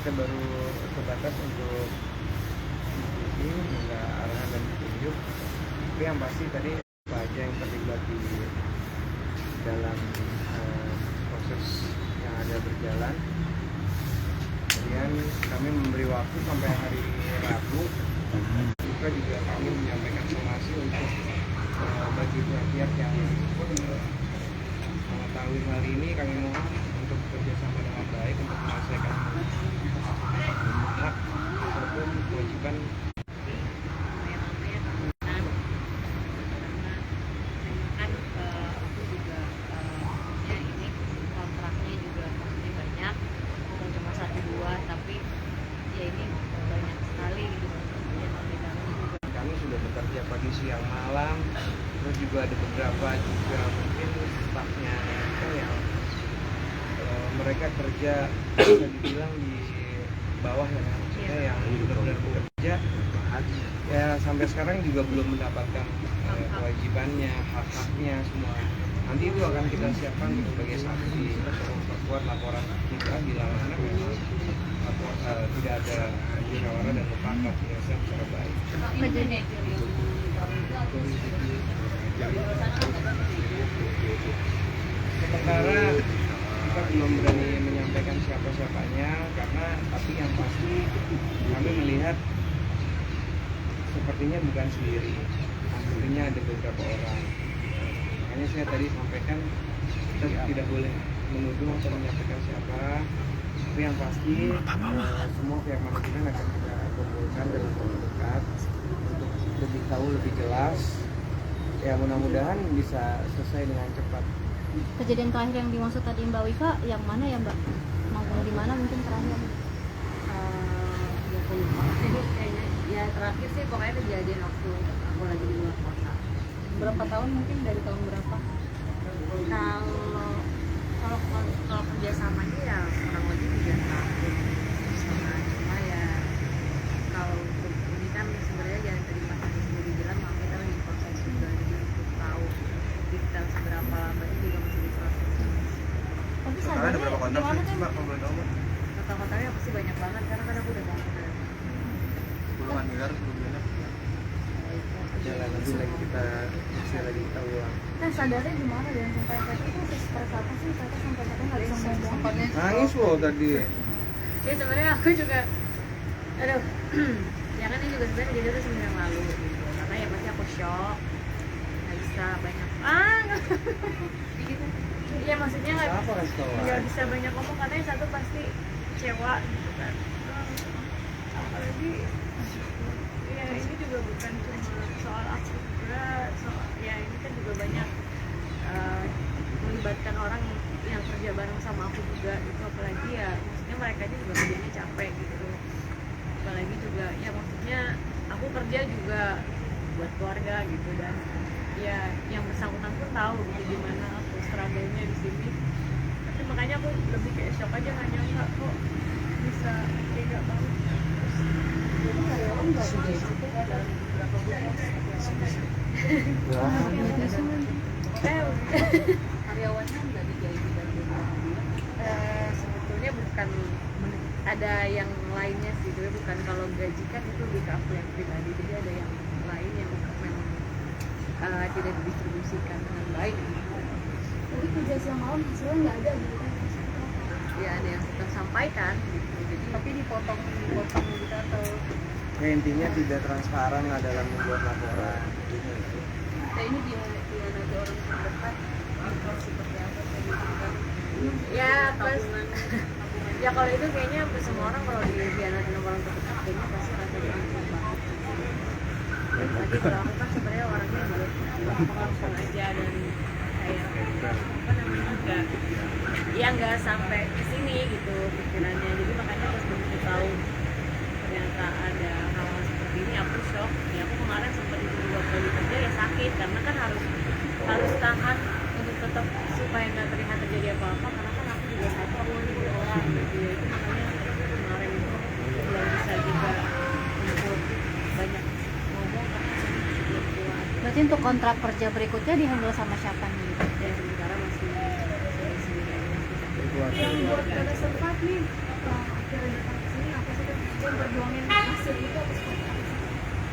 kita baru sebatas untuk diskusi, minta arahan dan petunjuk. Tapi yang pasti tadi apa aja yang terlibat di dalam proses yang ada berjalan. Kemudian kami memberi waktu sampai hari Rabu. Kita juga kami menyampaikan somasi untuk bagi pihak yang mengetahui hal ini, kami mohon untuk bekerjasama dengan baik untuk menyelesaikan hak ataupun kewajiban. Bekerja pagi siang malam, terus juga ada beberapa juga mungkin stafnya itu yang mereka kerja bisa dibilang di bawah ya, maksudnya yang benar-benar bekerja ya sampai sekarang juga belum mendapatkan kewajibannya, hak-haknya semua. Nanti itu akan kita siapkan sebagai saksi untuk memperkuat laporan kita bila mana memang tidak ada musyawarah dan mufakat penyelesaian secara baik. Sementara kita belum berani menyampaikan siapa-siapanya karena tapi yang pasti kami melihat sepertinya bukan sendiri, sepertinya ada beberapa orang. Makanya saya tadi sampaikan kita tidak boleh menuduh atau menyampaikan siapa. Tapi yang pasti semua pihak manajemen akan kita kumpulkan dalam waktu dekat untuk lebih tahu lebih jelas. Ya mudah-mudahan bisa selesai dengan cepat. Kejadian terakhir yang dimaksud tadi Mbak Wika yang mana ya Mbak? Maupun di mana mungkin terakhir? Ini kayaknya ya terakhir sih pokoknya kejadian waktu aku lagi di luar kota. Berapa tahun mungkin dari tahun berapa? Kalau kerjasamanya ya kurang lebih 3 tahun cuma ya kalau untuk ini kan sebenarnya jangan tadi Mas Andi sendiri bilang kalau kita lagi proses juga jadi untuk tahu detail seberapa lama ini juga masih diproses. Tapi Sekarang ada berapa kontak sih Mbak kalau boleh tahu? Total-totalnya pasti banyak banget karena kan aku udah banyak Puluhan miliar sebelumnya. Jalan nanti lagi kita masih lagi kita ulang. Nah sadarnya gimana dan sampai tadi itu seperti apa sih? Tadi sampai tadi nggak bisa ngomong. Nangis loh tadi. ya sebenarnya aku juga aduh ya kan ini juga sebenarnya kejadian itu seminggu yang lalu gitu karena ya pasti aku shock nggak bisa banyak gitu iya maksudnya nggak bisa banyak ngomong karena yang satu pasti kecewa gitu kan apalagi ya ini juga bukan cuma soal aku juga soal ya ini kan juga banyak melibatkan orang yang kerja bareng sama aku juga gitu apalagi ya maksudnya mereka juga kerjanya capek gitu apalagi juga ya maksudnya aku kerja juga buat keluarga gitu dan ya yang bersangkutan pun tahu gitu gimana aku struggle-nya di sini tapi makanya aku lebih kayak shock aja nggak nyangka kok bisa tega banget Jadi karyawan nggak sudah itu dalam beberapa bulan. Karyawannya nggak digaji dari sebetulnya bukan ada yang lainnya sih tapi bukan kalau gaji kan itu di aku yang pribadi jadi ada yang lain yang memang tidak didistribusikan dengan baik Jadi kerja siang malam hasilnya nggak ada gitu kan? ya ada yang kita sampaikan gitu jadi Tapi dipotong gitu atau Ya intinya tidak transparan lah dalam membuat laporan. nah ini dia ada orang terdekat seperti apa kayak gitu kan? ya pas ya kalau itu kayaknya semua orang kalau dihianatin sama orang terdekat kayaknya pasti rasanya langsung banget lagi kalau aku kan sebenarnya orangnya juga langsung aja dan kayak apa namanya nggak sampai kesini gitu pikirannya jadi makanya pas begitu tahu ternyata ada hal-hal seperti ini aku shock ya aku kemarin sempat disuruh buat kali kerja ya sakit karena kan harus tahan untuk tetap supaya nggak terlihat terjadi apa-apa karena kan aku juga satu aku juga orang gitu ya itu makanya kemarin itu belum bisa juga untuk banyak ngomong karena belum kuat Berarti untuk kontrak kerja berikutnya dihandle sama siapa nih? dan sementara masih sendiri Yang buat pada sempat nih akhirnya vaksin perjuangin hasil itu atau seperti apa sih?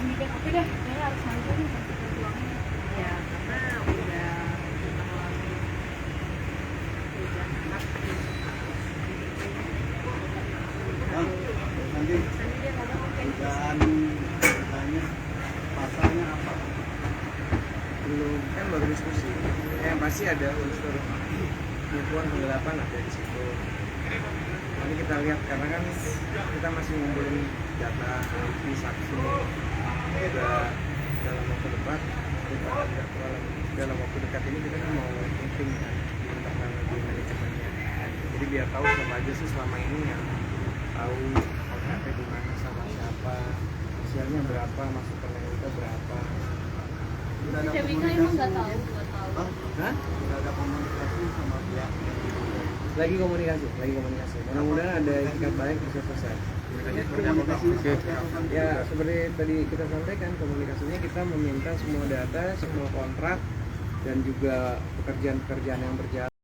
Mikir oke deh, kayaknya harus maju nih pasti perjuangin. Ya karena udah mengalami hujan anak Nanti tadi dia ngomong oke kerjaan katanya pasalnya apa? belum, kan baru diskusi. Yang pasti ada unsur penipuan penggelapan ada di situ. Nanti kita lihat karena kan kita masih ngumpulin data bukti saksi juga dalam waktu dekat dalam waktu dekat ini kita kan mau meeting kan di internal di manajemennya. Jadi biar tahu siapa aja sih selama ini yang tahu OTP di mana sama siapa, hasilnya berapa, masukan yang kita berapa. Udah ada Dewi kan emang nggak tahu, nggak tahu. Hah? Udah ada komunikasi sama pihak Lagi komunikasi. Mudah-mudahan ada itikat baik bisa selesai. Ya seperti tadi kita sampaikan, komunikasinya kita meminta semua data, semua kontrak dan juga pekerjaan-pekerjaan yang berjalan